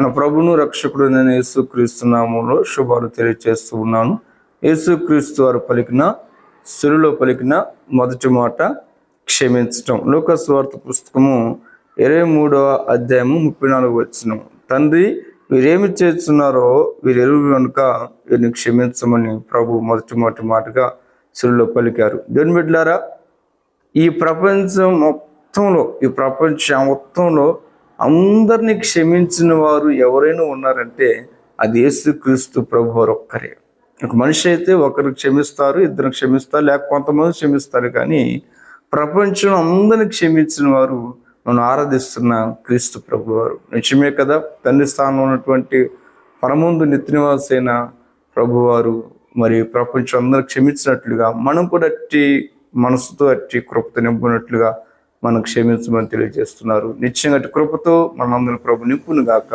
మన ప్రభును రక్షకుడు నేను యేసుక్రీస్తు నామములో శుభాలు తెలియజేస్తూ ఉన్నాను. యేసుక్రీస్తు వారు పలికిన సిలువలో పలికిన మొదటి మాట క్షమించటం. లూకా సువార్త పుస్తకము 23వ అధ్యాయము 34వ వచనం. తండ్రి వీరేమి చేస్తున్నారో వీరెరుగు కనుక వీరిని క్షమించమని ప్రభు మొదటి మాటగా సిలువలో పలికారు. దేవుని బిడ్డలారా, ఈ ప్రపంచం మొత్తంలో అందరినీ క్షమించిన వారు ఎవరైనా ఉన్నారంటే అది యేసుక్రీస్తు ప్రభు వారు ఒక్కరే. ఒక మనిషి అయితే ఒకరు క్షమిస్తారు, ఇద్దరు క్షమిస్తారు, లేక కొంతమంది క్షమిస్తారు. కానీ ప్రపంచం అందరిని క్షమించిన వారు మనం ఆరాధిస్తున్న క్రీస్తు ప్రభు వారు. నిజమే కదా, తండ్రి స్థానంలో ఉన్నటువంటి పరమందు నిత్యనివాసైన ప్రభువారు మరి ప్రపంచం అందరూ క్షమించినట్లుగా మనం కూడా అట్టి మనసుతో అట్టి కృపతో నింపునట్లుగా మనం క్షమించమని తెలియజేస్తున్నారు. నిత్యంగా అట్టి కృపతో మనందరం ప్రభు నింపును గాక.